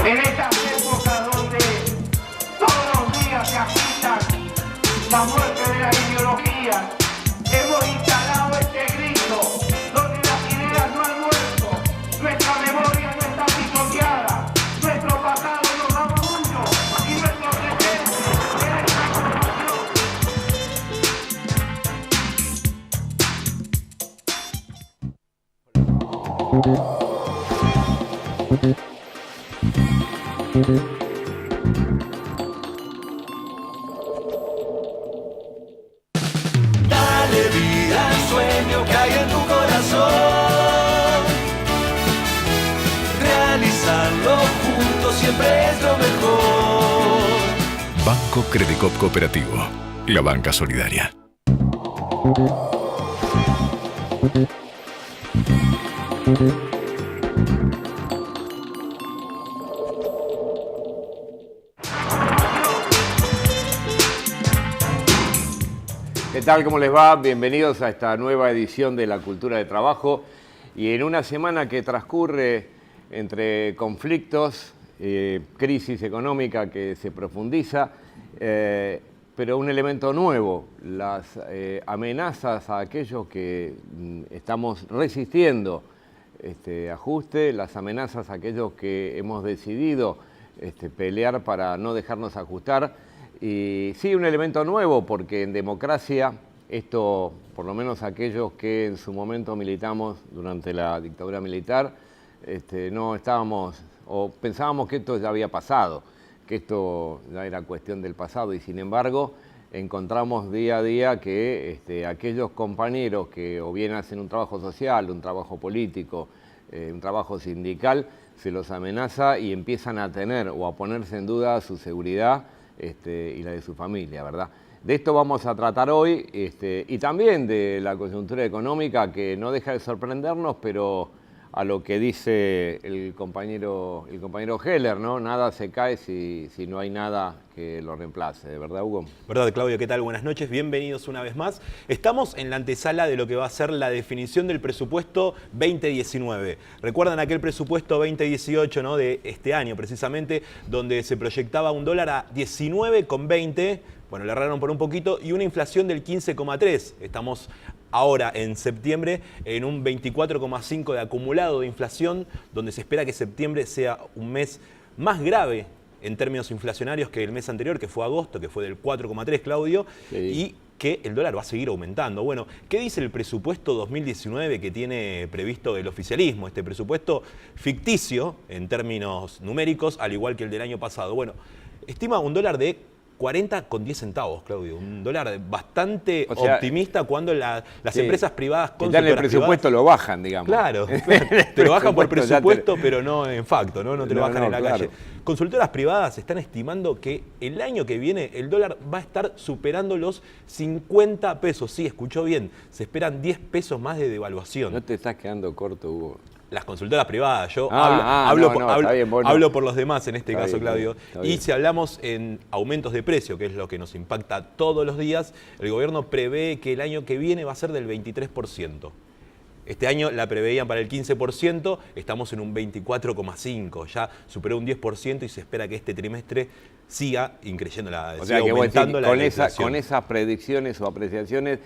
En estas épocas donde todos los días se agitan la muerte de la ideología, hemos instalado este grito donde las ideas no han muerto, nuestra memoria no está pisoteada, nuestro pasado nos da orgullo y nuestro presente es Dale vida al sueño que hay en tu corazón. Realizarlo juntos siempre es lo mejor. Banco Credicop Cooperativo, la banca solidaria. ¿Qué tal? ¿Cómo les va? Bienvenidos a esta nueva edición de La Cultura de Trabajo. Y en una semana que transcurre entre conflictos, crisis económica que se profundiza, pero un elemento nuevo, las amenazas a aquellos que estamos resistiendo este ajuste, las amenazas a aquellos que hemos decidido pelear para no dejarnos ajustar. Y sí, un elemento nuevo, porque en democracia, esto, por lo menos aquellos que en su momento militamos durante la dictadura militar, no estábamos, o pensábamos que esto ya había pasado, que esto ya era cuestión del pasado, y sin embargo encontramos día a día que aquellos compañeros que o bien hacen un trabajo social, un trabajo político, un trabajo sindical, se los amenaza y empiezan a tener o a ponerse en duda su seguridad y la de su familia, ¿verdad? De esto vamos a tratar hoy y también de la coyuntura económica que no deja de sorprendernos, pero a lo que dice el compañero Heller, ¿no? Nada se cae si no hay nada que lo reemplace, ¿verdad, Hugo? ¿Verdad, Claudio? ¿Qué tal? Buenas noches, bienvenidos una vez más. Estamos en la antesala de lo que va a ser la definición del presupuesto 2019. ¿Recuerdan aquel presupuesto 2018, ¿no? De este año precisamente, donde se proyectaba un dólar a 19,20, bueno, le erraron por un poquito, y una inflación del 15,3. Estamos ahora en septiembre en un 24,5 de acumulado de inflación, donde se espera que septiembre sea un mes más grave en términos inflacionarios que el mes anterior, que fue agosto, que fue del 4,3, Claudio, sí, y que el dólar va a seguir aumentando. Bueno, ¿qué dice el presupuesto 2019 que tiene previsto el oficialismo? Este presupuesto ficticio en términos numéricos, al igual que el del año pasado. Bueno, estima un dólar de 40,10 centavos, Claudio. Un dólar bastante optimista cuando las empresas privadas consultoras el presupuesto privadas, lo bajan, digamos. Claro, te lo bajan por presupuesto, pero no en facto, ¿no? No te lo bajan en la calle. Consultoras privadas están estimando que el año que viene el dólar va a estar superando los 50 pesos. Sí, escuchó bien, se esperan 10 pesos más de devaluación. No te estás quedando corto, Hugo. Las consultoras privadas, yo hablo por los demás en este caso, Claudio. Y si hablamos en aumentos de precio, que es lo que nos impacta todos los días, el gobierno prevé que el año que viene va a ser del 23%. Este año la preveían para el 15%, estamos en un 24,5%, ya superó un 10% y se espera que este trimestre siga aumentando la inflación. Con esas predicciones o apreciaciones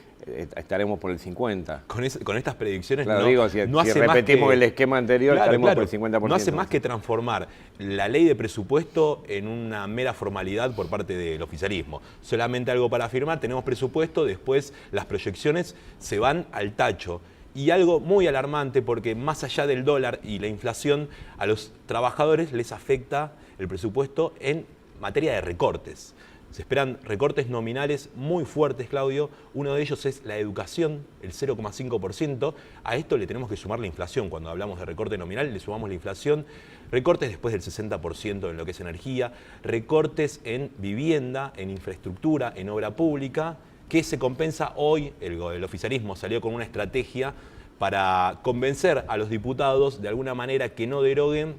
estaremos por el 50%. Con estas predicciones claro, digo, si repetimos el esquema anterior, estaremos por el 50%. No hace más que transformar la ley de presupuesto en una mera formalidad por parte del oficialismo. Solamente algo para afirmar, tenemos presupuesto, después las proyecciones se van al tacho. Y algo muy alarmante, porque más allá del dólar y la inflación, a los trabajadores les afecta el presupuesto en materia de recortes. Se esperan recortes nominales muy fuertes, Claudio. Uno de ellos es la educación, el 0,5%. A esto le tenemos que sumar la inflación. Cuando hablamos de recorte nominal, le sumamos la inflación. Recortes después del 60% en lo que es energía. Recortes en vivienda, en infraestructura, en obra pública, que se compensa hoy. El oficialismo salió con una estrategia para convencer a los diputados de alguna manera que no deroguen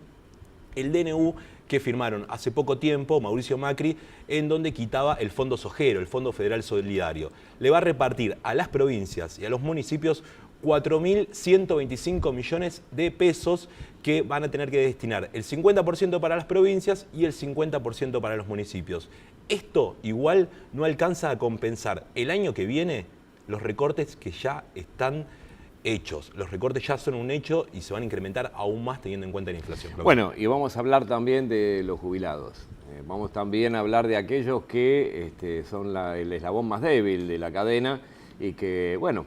el DNU que firmaron hace poco tiempo Mauricio Macri, en donde quitaba el Fondo Sojero, el Fondo Federal Solidario. Le va a repartir a las provincias y a los municipios 4.125 millones de pesos que van a tener que destinar el 50% para las provincias y el 50% para los municipios. Esto igual no alcanza a compensar el año que viene los recortes que ya están hechos. Los recortes ya son un hecho y se van a incrementar aún más teniendo en cuenta la inflación. Bueno, y vamos a hablar también de los jubilados. Vamos también a hablar de aquellos que son el eslabón más débil de la cadena y que, bueno,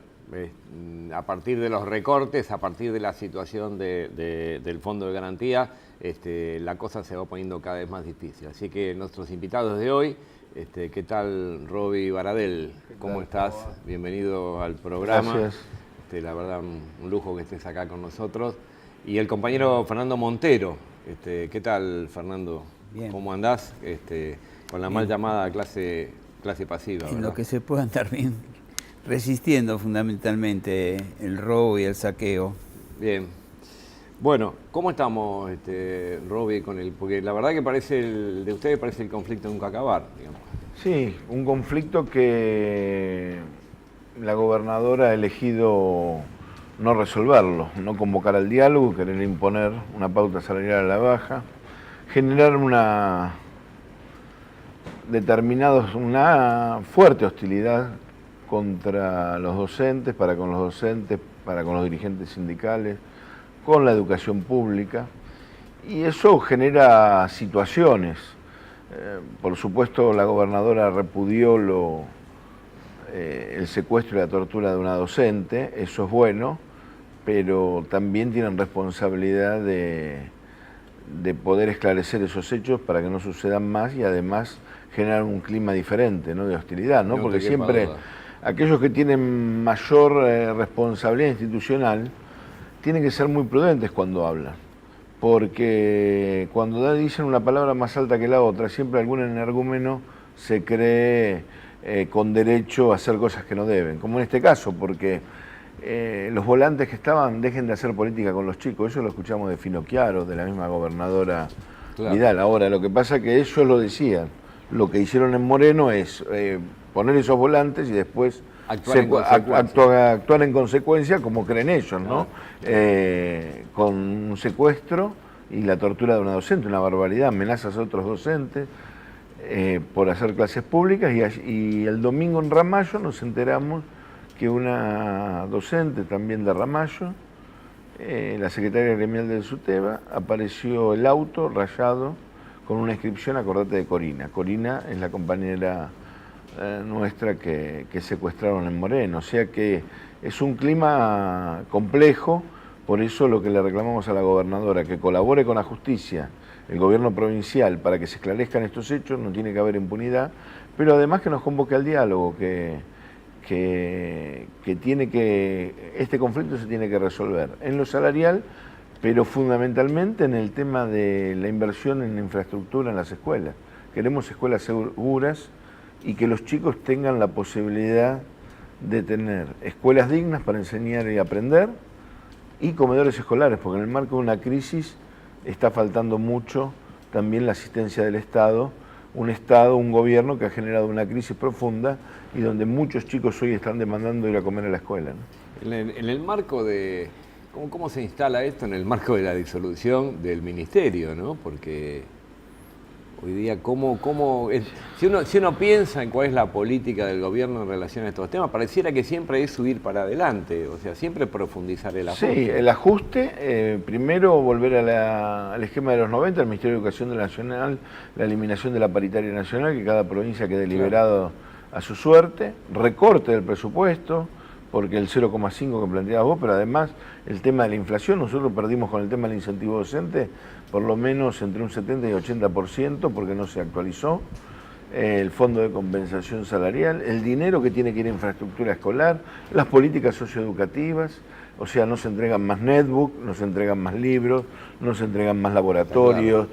a partir de los recortes, a partir de la situación del Fondo de Garantía, la cosa se va poniendo cada vez más difícil. Así que nuestros invitados de hoy, ¿qué tal, Roby Baradel? ¿Cómo estás? Bienvenido al programa. Gracias. La verdad, un lujo que estés acá con nosotros. Y el compañero Fernando Montero. ¿Qué tal, Fernando? Bien. ¿Cómo andás? Con la mal llamada clase pasiva, En ¿verdad? lo que se pueda andar bien, resistiendo fundamentalmente el robo y el saqueo. Bien. Bueno, ¿cómo estamos, Roby, porque la verdad que de ustedes parece el conflicto nunca acabar, digamos. Sí, un conflicto que la gobernadora ha elegido no resolverlo, no convocar al diálogo, querer imponer una pauta salarial a la baja, generar una fuerte hostilidad contra los docentes, para con los docentes, para con los dirigentes sindicales, con la educación pública, y eso genera situaciones. Por supuesto, la gobernadora repudió el secuestro y la tortura de una docente, eso es bueno, pero también tienen responsabilidad de poder esclarecer esos hechos para que no sucedan más y además generar un clima diferente, ¿no? De hostilidad, ¿no? Porque siempre aquellos que tienen mayor responsabilidad institucional tienen que ser muy prudentes cuando hablan, porque cuando dicen una palabra más alta que la otra, siempre algún energúmeno se cree con derecho a hacer cosas que no deben, como en este caso, porque los volantes que estaban, dejen de hacer política con los chicos, eso lo escuchamos de Finocchiaro, de la misma gobernadora Vidal. Ahora, lo que pasa es que ellos lo decían, lo que hicieron en Moreno es poner esos volantes y después actuar en consecuencia como creen ellos, ¿no? Con un secuestro y la tortura de una docente, una barbaridad, amenazas a otros docentes por hacer clases públicas, y el domingo en Ramallo nos enteramos que una docente también de Ramallo, la secretaria gremial del SUTEBA, apareció el auto rayado con una inscripción, acordate de Corina. Corina es la compañera nuestra que secuestraron en Moreno, o sea que es un clima complejo. Por eso lo que le reclamamos a la gobernadora, que colabore con la justicia, el gobierno provincial, para que se esclarezcan estos hechos, no tiene que haber impunidad, pero además que nos convoque al diálogo, que este conflicto se tiene que resolver en lo salarial, pero fundamentalmente en el tema de la inversión en infraestructura en las escuelas. Queremos escuelas seguras y que los chicos tengan la posibilidad de tener escuelas dignas para enseñar y aprender, y comedores escolares, porque en el marco de una crisis está faltando mucho también la asistencia del Estado, un gobierno que ha generado una crisis profunda y donde muchos chicos hoy están demandando ir a comer a la escuela, ¿no? En el marco de... ¿Cómo se instala esto en el marco de la disolución del ministerio, ¿no? Porque hoy día, si uno piensa en cuál es la política del gobierno en relación a estos temas, pareciera que siempre es subir para adelante, o sea, siempre profundizar el ajuste. Sí, el ajuste, primero volver al esquema de los 90, el Ministerio de Educación Nacional, la eliminación de la paritaria nacional, que cada provincia quede liberado a su suerte, recorte del presupuesto, porque el 0,5 que planteabas vos, pero además el tema de la inflación, nosotros perdimos con el tema del incentivo docente por lo menos entre un 70 y 80% porque no se actualizó, el fondo de compensación salarial, el dinero que tiene que ir a infraestructura escolar, las políticas socioeducativas, o sea, no se entregan más netbook, no se entregan más libros, no se entregan más laboratorios,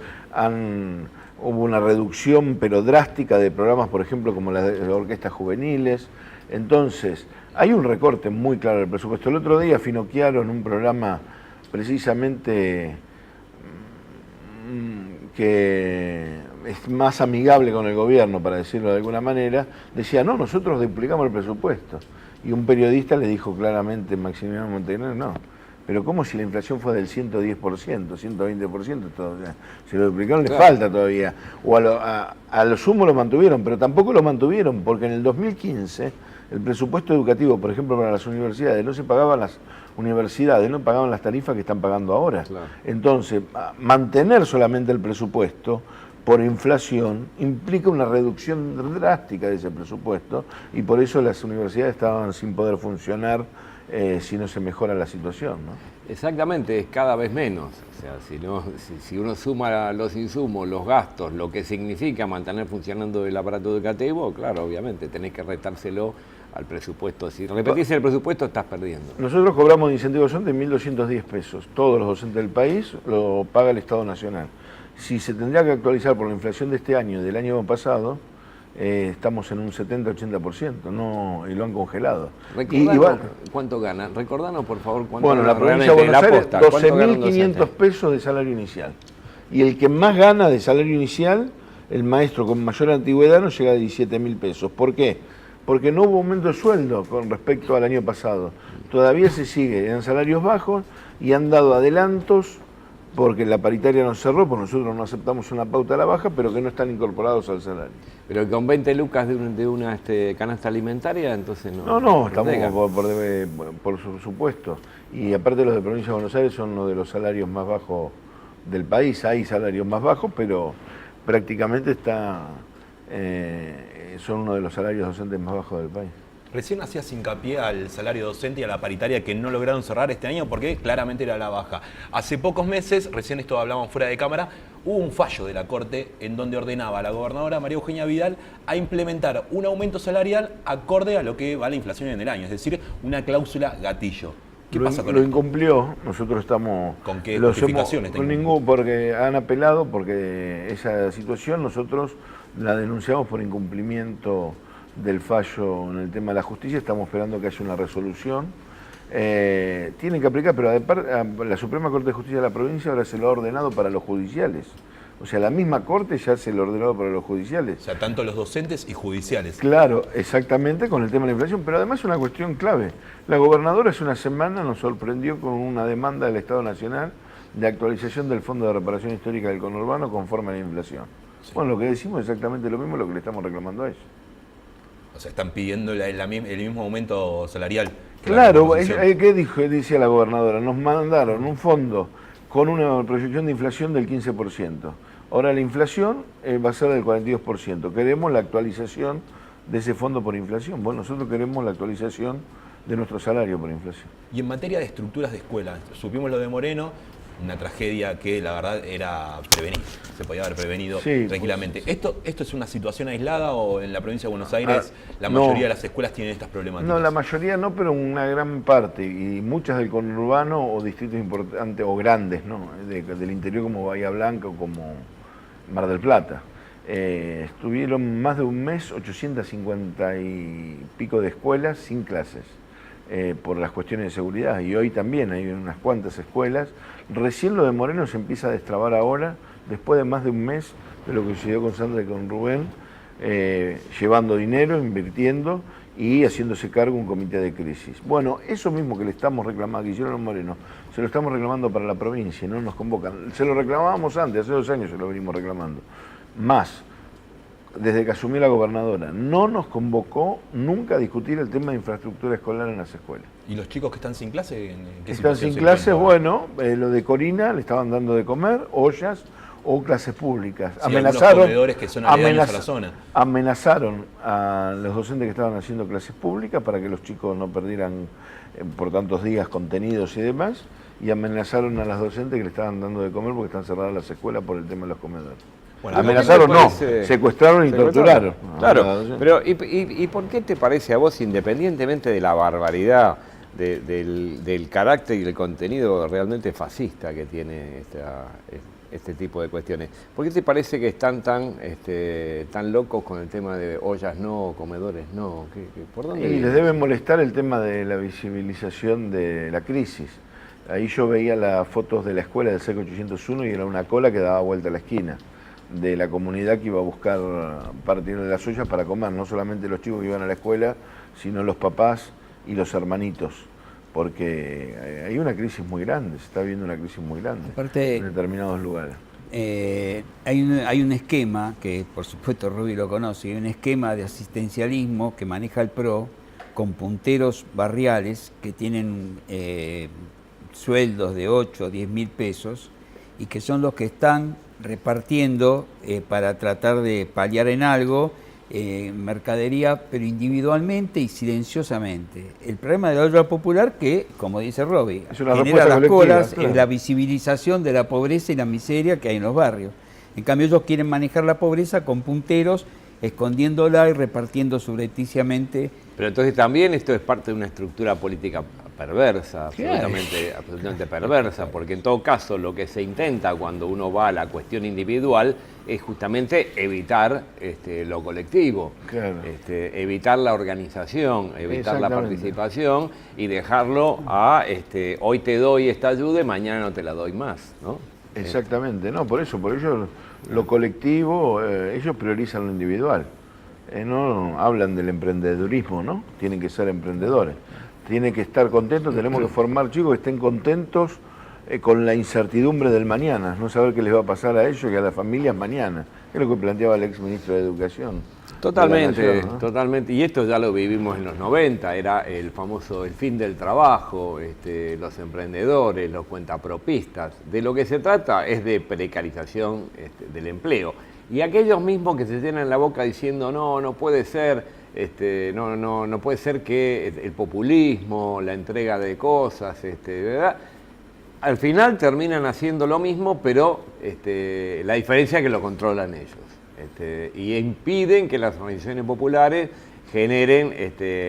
hubo una reducción pero drástica de programas, por ejemplo, como las de orquestas juveniles. Entonces, hay un recorte muy claro del presupuesto. El otro día Finocchiaro, en un programa precisamente que es más amigable con el gobierno, para decirlo de alguna manera, decía, no, nosotros duplicamos el presupuesto. Y un periodista le dijo claramente, Maximiliano Montenegro, no, pero ¿cómo si la inflación fue del 110%, 120%? Todavía? Si lo duplicaron, le falta todavía. O a lo sumo lo mantuvieron, pero tampoco lo mantuvieron, porque en el 2015 el presupuesto educativo, por ejemplo, para las universidades, no se pagaban las universidades, no pagaban las tarifas que están pagando ahora. Claro. Entonces, mantener solamente el presupuesto por inflación implica una reducción drástica de ese presupuesto y por eso las universidades estaban sin poder funcionar si no se mejora la situación, ¿no? Exactamente, es cada vez menos. O sea, si uno suma los insumos, los gastos, lo que significa mantener funcionando el aparato educativo, claro, obviamente, tenés que restárselo al presupuesto. Si repetís el presupuesto, estás perdiendo. Nosotros cobramos de incentivo docente 1.210 pesos. Todos los docentes del país lo paga el Estado Nacional. Si se tendría que actualizar por la inflación de este año y del año pasado, estamos en un 70-80%, no, y lo han congelado. ¿Cuánto ganan? Recordanos, por favor, cuánto bueno, gana la provincia de Buenos Aires, 12.500 pesos de salario inicial. Y el que más gana de salario inicial, el maestro con mayor antigüedad, no llega a 17.000 pesos. ¿Por qué? Porque no hubo aumento de sueldo con respecto al año pasado. Todavía se sigue en salarios bajos y han dado adelantos porque la paritaria no cerró, porque nosotros no aceptamos una pauta a la baja, pero que no están incorporados al salario. Pero con 20 lucas de una canasta alimentaria, entonces no... No, estamos por supuesto. Y aparte los de Provincia de Buenos Aires son uno de los salarios más bajos del país. Hay salarios más bajos, pero prácticamente son uno de los salarios docentes más bajos del país. Recién hacías hincapié al salario docente y a la paritaria que no lograron cerrar este año porque claramente era la baja. Hace pocos meses, recién esto hablábamos fuera de cámara, hubo un fallo de la Corte en donde ordenaba a la gobernadora María Eugenia Vidal a implementar un aumento salarial acorde a lo que va la inflación en el año, es decir, una cláusula gatillo. ¿Qué pasa con lo esto? Incumplió, nosotros estamos... ¿Con qué justificaciones? Con ningún, porque han apelado, porque esa situación nosotros la denunciamos por incumplimiento del fallo en el tema de la justicia, estamos esperando que haya una resolución. Tienen que aplicar, pero la Suprema Corte de Justicia de la provincia ahora se lo ha ordenado para los judiciales. O sea, la misma Corte ya se lo ordenó para los judiciales. O sea, tanto los docentes y judiciales. Claro, exactamente, con el tema de la inflación, pero además una cuestión clave. La gobernadora hace una semana nos sorprendió con una demanda del Estado Nacional de actualización del Fondo de Reparación Histórica del Conurbano conforme a la inflación. Sí. Bueno, lo que decimos es exactamente lo mismo lo que le estamos reclamando a ellos. O sea, están pidiendo el mismo aumento salarial. Claro, ¿qué dice la gobernadora? Nos mandaron un fondo con una proyección de inflación del 15%. Ahora la inflación va a ser del 42%. Queremos la actualización de ese fondo por inflación. Bueno, nosotros queremos la actualización de nuestro salario por inflación. Y en materia de estructuras de escuelas, supimos lo de Moreno, una tragedia que la verdad era prevenir, se podía haber prevenido tranquilamente. Pues, ¿Esto es una situación aislada o en la provincia de Buenos Aires la mayoría de las escuelas tienen estas problemáticas? No, la mayoría no, pero una gran parte, y muchas del conurbano o distritos importantes o grandes, ¿no? Del interior como Bahía Blanca o como Mar del Plata. Estuvieron más de un mes 850 y pico de escuelas sin clases. Por las cuestiones de seguridad, y hoy también hay unas cuantas escuelas. Recién lo de Moreno se empieza a destrabar ahora, después de más de un mes de lo que sucedió con Sandra y con Rubén, llevando dinero, invirtiendo y haciéndose cargo un comité de crisis. Bueno, eso mismo que le estamos reclamando, que hicieron los Moreno, se lo estamos reclamando para la provincia, no nos convocan. Se lo reclamábamos antes, hace 2 años se lo venimos reclamando. Más, desde que asumió la gobernadora, no nos convocó nunca a discutir el tema de infraestructura escolar en las escuelas. ¿Y los chicos que están sin clase? Están sin clase, bueno, lo de Corina, le estaban dando de comer, ollas o clases públicas. Sí, amenazaron comedores que son aledaños a la zona. Amenazaron a los docentes que estaban haciendo clases públicas para que los chicos no perdieran por tantos días contenidos y demás, y amenazaron a las docentes que le estaban dando de comer porque están cerradas las escuelas por el tema de los comedores. Bueno, amenazaron no, secuestraron y torturaron. Claro, pero ¿y por qué te parece a vos, independientemente de la barbaridad del carácter y el contenido realmente fascista que tiene este tipo de cuestiones, por qué te parece que están tan locos con el tema de ollas no, comedores no? ¿Por dónde y les debe molestar el tema de la visibilización de la crisis. Ahí yo veía las fotos de la escuela del SEC 801 y era una cola que daba vuelta a la esquina, de la comunidad que iba a buscar partir de las ollas para comer, no solamente los chicos que iban a la escuela, sino los papás y los hermanitos, porque hay una crisis muy grande, se está viendo una crisis muy grande Aparte, en determinados lugares. hay un esquema, que por supuesto Rubi lo conoce, hay un esquema de asistencialismo que maneja el PRO con punteros barriales que tienen sueldos de 8 o 10 mil pesos y que son los que están repartiendo para tratar de paliar en algo mercadería, pero individualmente y silenciosamente. El problema de la olla popular que, como dice Robbie, genera las colas, claro, es la visibilización de la pobreza y la miseria que hay en los barrios. En cambio ellos quieren manejar la pobreza con punteros, escondiéndola y repartiendo subrepticiamente. Pero entonces también esto es parte de una estructura política perversa, Claro. absolutamente perversa, porque en todo caso lo que se intenta cuando uno va a la cuestión individual es justamente evitar lo colectivo, Claro. evitar la organización, evitar la Exactamente. participación y dejarlo a hoy te doy esta ayuda y mañana no te la doy más, ¿no? Exactamente, no, por ello lo colectivo, ellos priorizan lo individual. No hablan del emprendedurismo, ¿no? Tienen que ser emprendedores. Tienen que estar contentos, tenemos que formar chicos que estén contentos con la incertidumbre del mañana, no saber qué les va a pasar a ellos y a las familias mañana. Es lo que planteaba el ex ministro de Educación. Totalmente, de la Nación, ¿no? totalmente. Y esto ya lo vivimos en los 90, era el famoso el fin del trabajo, los emprendedores, los cuentapropistas. De lo que se trata es de precarización del empleo. Y aquellos mismos que se llenan la boca diciendo no puede ser, no puede ser que el populismo, la entrega de cosas, ¿verdad? Al final terminan haciendo lo mismo, pero la diferencia es que lo controlan ellos. Y impiden que las organizaciones populares generen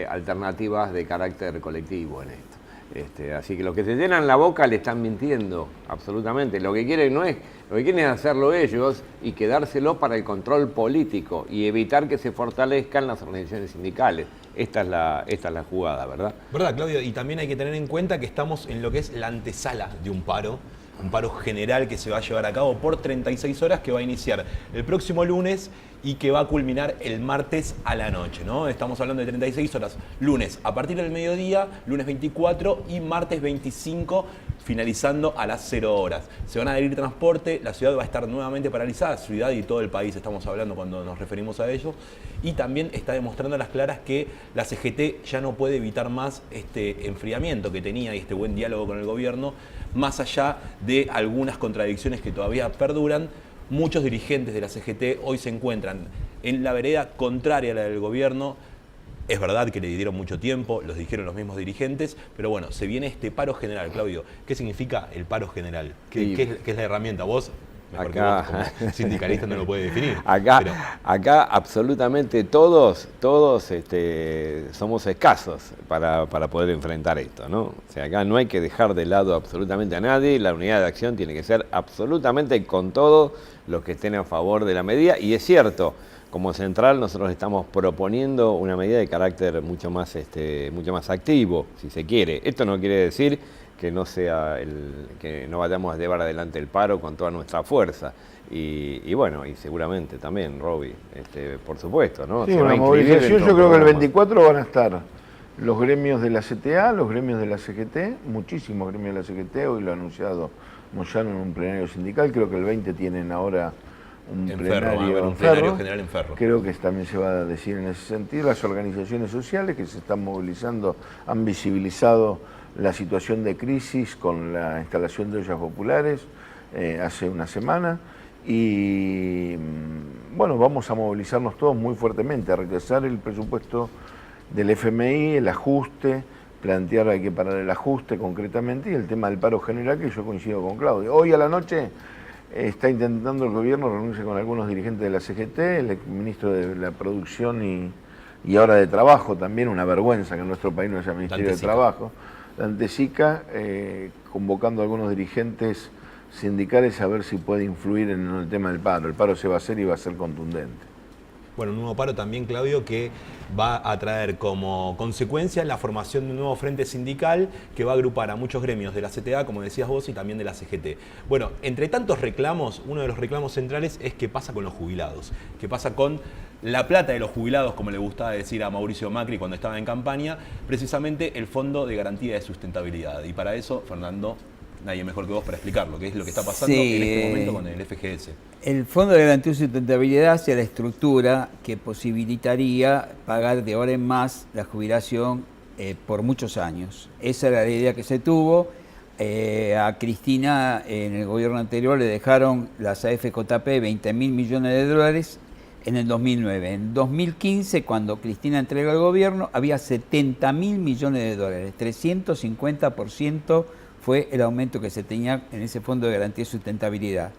alternativas de carácter colectivo en esto. Así que los que se llenan la boca le están mintiendo, absolutamente. Lo que quieren es hacerlo ellos y quedárselo para el control político y evitar que se fortalezcan las organizaciones sindicales. Esta es la jugada, ¿verdad? ¿Verdad, Claudio? Y también hay que tener en cuenta que estamos en lo que es la antesala de un paro general que se va a llevar a cabo por 36 horas, que va a iniciar el próximo lunes y que va a culminar el martes a la noche, ¿no? Estamos hablando de 36 horas, lunes a partir del mediodía, lunes 24 y martes 25, finalizando a las 0 horas. Se van a adherir transporte, la ciudad va a estar nuevamente paralizada, ciudad y todo el país estamos hablando cuando nos referimos a ello, y también está demostrando a las claras que la CGT ya no puede evitar más este enfriamiento que tenía y este buen diálogo con el gobierno, más allá de algunas contradicciones que todavía perduran. Muchos dirigentes de la CGT hoy se encuentran en la vereda contraria a la del gobierno. Es verdad que le dieron mucho tiempo, los dijeron los mismos dirigentes, pero bueno, se viene este paro general. Claudio, ¿qué significa el paro general? ¿Qué es la herramienta? Vos, mejor que vos, como sindicalista, no lo puede definir. Acá absolutamente todos somos escasos para poder enfrentar esto, ¿no? O sea, acá no hay que dejar de lado absolutamente a nadie, la unidad de acción tiene que ser absolutamente con todos los que estén a favor de la medida, y es cierto, como central nosotros estamos proponiendo una medida de carácter mucho más activo, si se quiere. Esto no quiere decir que que no vayamos a llevar adelante el paro con toda nuestra fuerza. Y bueno, y seguramente también, Robbie, por supuesto, ¿no? Sí, Se va una a inscribir movilización, dentro yo creo que el del programa. 24 van a estar los gremios de la CTA, los gremios de la CGT, muchísimos gremios de la CGT, hoy lo ha anunciado Moyano en un plenario sindical, creo que el 20 tienen ahora un plenario general en Ferro. Creo que también se va a decir en ese sentido. Las organizaciones sociales que se están movilizando han visibilizado la situación de crisis con la instalación de ollas populares hace una semana y bueno, vamos a movilizarnos todos muy fuertemente, a rechazar el presupuesto del FMI, el ajuste, plantear hay que parar el ajuste concretamente y el tema del paro general, que yo coincido con Claudio. Hoy a la noche está intentando el gobierno reunirse con algunos dirigentes de la CGT, el ministro de la Producción y ahora de Trabajo, también una vergüenza que en nuestro país no haya Ministerio de Trabajo, Dante Sica, convocando a algunos dirigentes sindicales a ver si puede influir en el tema del paro. El paro se va a hacer y va a ser contundente. Bueno, un nuevo paro también, Claudio, que va a traer como consecuencia la formación de un nuevo frente sindical que va a agrupar a muchos gremios de la CTA, como decías vos, y también de la CGT. Bueno, entre tantos reclamos, uno de los reclamos centrales es qué pasa con los jubilados, qué pasa con la plata de los jubilados, como le gustaba decir a Mauricio Macri cuando estaba en campaña, precisamente el Fondo de Garantía de Sustentabilidad. Y para eso, Fernando, nadie mejor que vos para explicarlo, qué es lo que está pasando en este momento con el FGS. El Fondo de Garantía de Sustentabilidad hace la estructura que posibilitaría pagar de ahora en más la jubilación por muchos años. Esa era la idea que se tuvo. A Cristina en el gobierno anterior le dejaron las AFJP 20.000 millones de dólares en el 2009. En 2015, cuando Cristina entregó el gobierno, había 70.000 millones de dólares. 350% fue el aumento que se tenía en ese Fondo de Garantía de Sustentabilidad.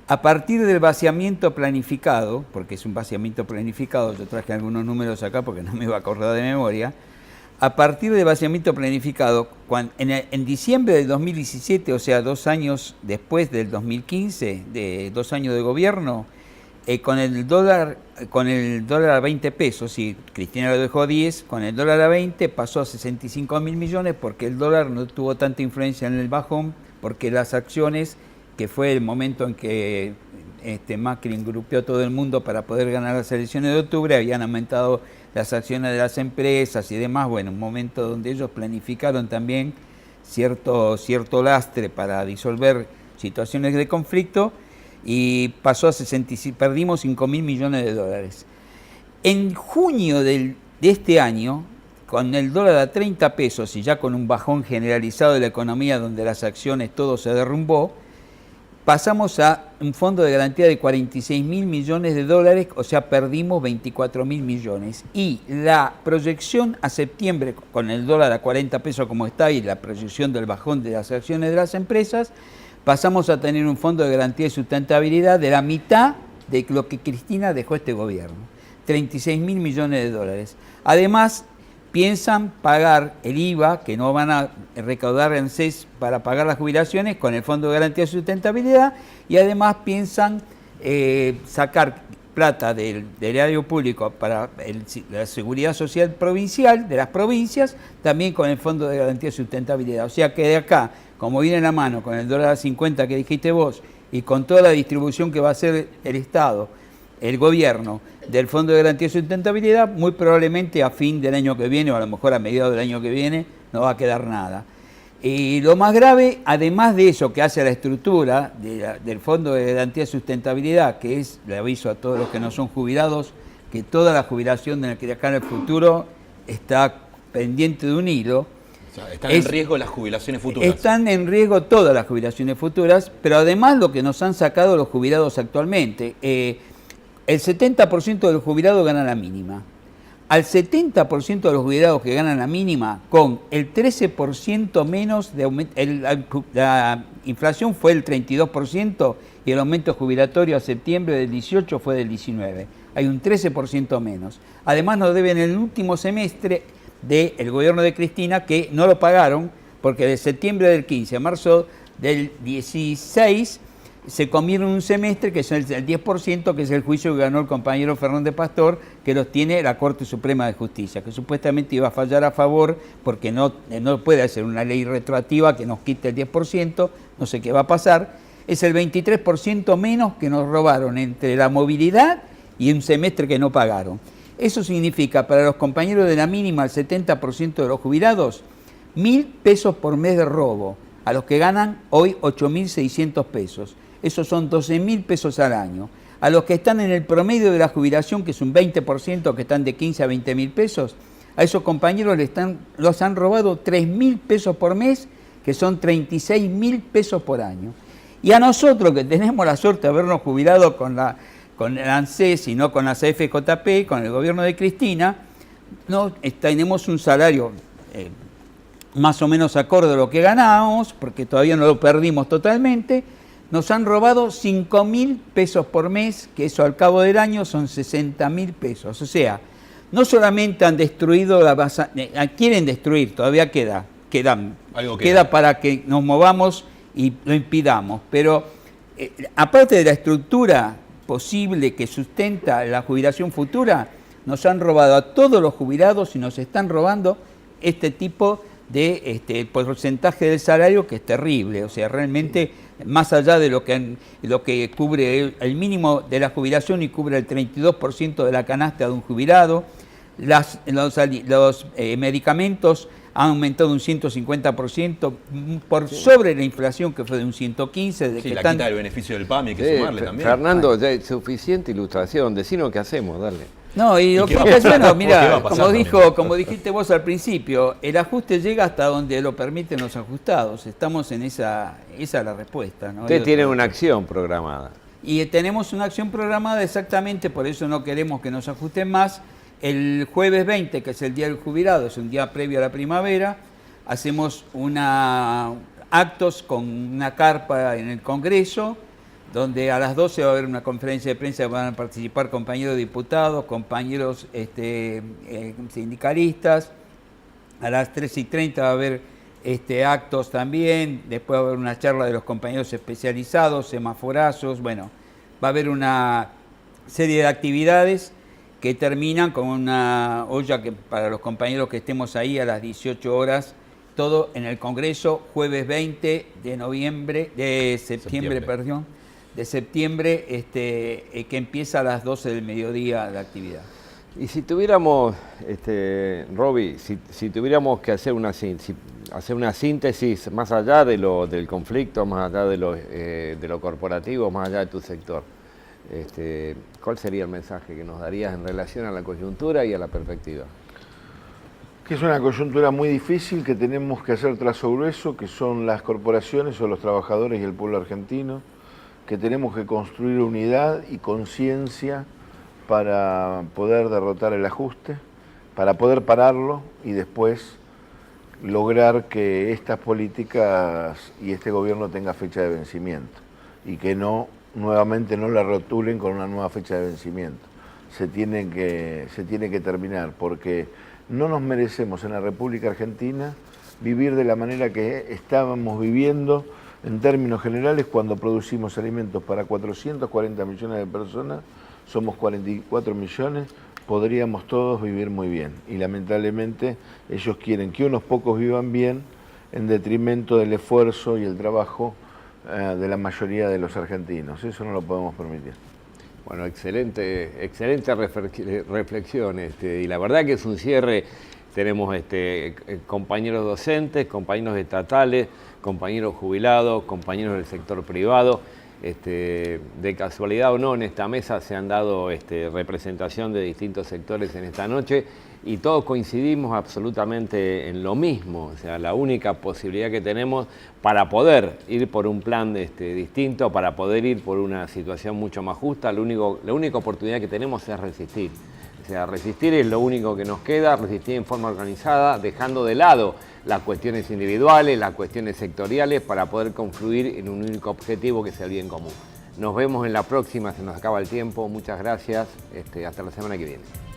A partir del vaciamiento planificado, porque es un vaciamiento planificado, yo traje algunos números acá porque no me iba a acordar de memoria, a partir del vaciamiento planificado, en diciembre del 2017, o sea, 2 años después del 2015, de 2 años de gobierno, con el dólar a 20 pesos, y Cristina lo dejó a 10, con el dólar a 20 pasó a 65.000 millones porque el dólar no tuvo tanta influencia en el bajón, porque las acciones, que fue el momento en que Macri engrupió a todo el mundo para poder ganar las elecciones de octubre, habían aumentado las acciones de las empresas y demás. Bueno, un momento donde ellos planificaron también cierto lastre para disolver situaciones de conflicto, y pasó a perdimos 5.000 millones de dólares. En junio de este año, con el dólar a 30 pesos y ya con un bajón generalizado de la economía donde las acciones todo se derrumbó, pasamos a un fondo de garantía de 46.000 millones de dólares, o sea, perdimos 24.000 millones. Y la proyección a septiembre, con el dólar a 40 pesos como está y la proyección del bajón de las acciones de las empresas, pasamos a tener un fondo de garantía de sustentabilidad de la mitad de lo que Cristina dejó este gobierno, 36.000 millones de dólares. Además, piensan pagar el IVA, que no van a recaudar en CES para pagar las jubilaciones, con el Fondo de Garantía de Sustentabilidad, y además piensan sacar plata del erario público para la seguridad social provincial, de las provincias, también con el Fondo de Garantía de Sustentabilidad. O sea que de acá, como viene en la mano con el dólar a 50 que dijiste vos, y con toda la distribución que va a hacer el Estado, el gobierno, del Fondo de Garantía de Sustentabilidad, muy probablemente a fin del año que viene, o a lo mejor a mediados del año que viene, no va a quedar nada. Y lo más grave, además de eso que hace la estructura del Fondo de Garantía de Sustentabilidad, que es, le aviso a todos los que no son jubilados, que toda la jubilación de acá en el futuro está pendiente de un hilo. O sea, están en riesgo las jubilaciones futuras. Están en riesgo todas las jubilaciones futuras, pero además lo que nos han sacado los jubilados actualmente. El 70% de los jubilados ganan la mínima. Al 70% de los jubilados que ganan la mínima, con el 13% menos de aumento, la inflación fue el 32% y el aumento jubilatorio a septiembre del 18 fue del 19. Hay un 13% menos. Además nos deben el último semestre del gobierno de Cristina, que no lo pagaron, porque de septiembre del 15 a marzo del 16 se comieron un semestre, que es el 10%, que es el juicio que ganó el compañero Fernández Pastor, que los tiene la Corte Suprema de Justicia, que supuestamente iba a fallar a favor, porque no puede hacer una ley retroactiva que nos quite el 10%, no sé qué va a pasar. Es el 23% menos que nos robaron entre la movilidad y un semestre que no pagaron. Eso significa para los compañeros de la mínima, el 70% de los jubilados, 1.000 pesos por mes de robo, a los que ganan hoy 8.600 pesos. Esos son 12.000 pesos al año. A los que están en el promedio de la jubilación, que es un 20%, que están de 15 a 20.000 pesos, a esos compañeros los han robado 3.000 pesos por mes, que son 36.000 pesos por año. Y a nosotros, que tenemos la suerte de habernos jubilado con el ANSES y no con la CFJP, con el gobierno de Cristina, no tenemos un salario más o menos acorde a lo que ganábamos, porque todavía no lo perdimos totalmente. Nos han robado 5.000 pesos por mes, que eso al cabo del año son 60.000 pesos. O sea, no solamente han destruido la base, quieren destruir, todavía queda para que nos movamos y lo impidamos. Pero aparte de la estructura posible, que sustenta la jubilación futura, nos han robado a todos los jubilados y nos están robando este tipo de porcentaje del salario, que es terrible. O sea, realmente, más allá de lo que cubre el mínimo de la jubilación y cubre el 32% de la canasta de un jubilado, los medicamentos han aumentado un 150% por sobre la inflación, que fue de un 115%. Sí, la quita del beneficio del PAMI hay que sumarle también. Fernando, ya es suficiente ilustración. Decinos qué hacemos, dale. No, y lo que es bueno, mira, como dijiste vos al principio, el ajuste llega hasta donde lo permiten los ajustados. Estamos en esa es la respuesta, ¿no? Ustedes tienen una acción programada. Y tenemos una acción programada exactamente, por eso no queremos que nos ajusten más. El jueves 20, que es el Día del Jubilado, es un día previo a la primavera, hacemos actos con una carpa en el Congreso, donde a las 12 va a haber una conferencia de prensa, van a participar compañeros diputados, compañeros sindicalistas. A las 13:30 va a haber actos también, después va a haber una charla de los compañeros especializados, semaforazos, bueno, va a haber una serie de actividades que terminan con una olla que para los compañeros que estemos ahí a las 18 horas, todo en el Congreso, jueves 20 de septiembre, que empieza a las 12 del mediodía la actividad. Y si tuviéramos, Roby, si tuviéramos que hacer una síntesis más allá del conflicto, más allá de lo corporativo, más allá de tu sector, ¿cuál sería el mensaje que nos darías en relación a la coyuntura y a la perspectiva? Que es una coyuntura muy difícil, que tenemos que hacer trazo grueso, que son las corporaciones o los trabajadores y el pueblo argentino, que tenemos que construir unidad y conciencia para poder derrotar el ajuste, para poder pararlo y después lograr que estas políticas y este gobierno tenga fecha de vencimiento y que nuevamente no la rotulen con una nueva fecha de vencimiento. Se tiene que terminar, porque no nos merecemos en la República Argentina vivir de la manera que estábamos viviendo en términos generales cuando producimos alimentos para 440 millones de personas, somos 44 millones, podríamos todos vivir muy bien. Y lamentablemente ellos quieren que unos pocos vivan bien en detrimento del esfuerzo y el trabajo de la mayoría de los argentinos. Eso no lo podemos permitir. Bueno, excelente reflexión. Y la verdad que es un cierre. Tenemos compañeros docentes, compañeros estatales, compañeros jubilados, compañeros del sector privado. De casualidad o no, en esta mesa se han dado representación de distintos sectores en esta noche y todos coincidimos absolutamente en lo mismo. O sea, la única posibilidad que tenemos para poder ir por un plan distinto, para poder ir por una situación mucho más justa, la única oportunidad que tenemos es resistir. O sea, resistir es lo único que nos queda, resistir en forma organizada, dejando de lado las cuestiones individuales, las cuestiones sectoriales, para poder confluir en un único objetivo, que es el bien común. Nos vemos en la próxima, se nos acaba el tiempo. Muchas gracias, hasta la semana que viene.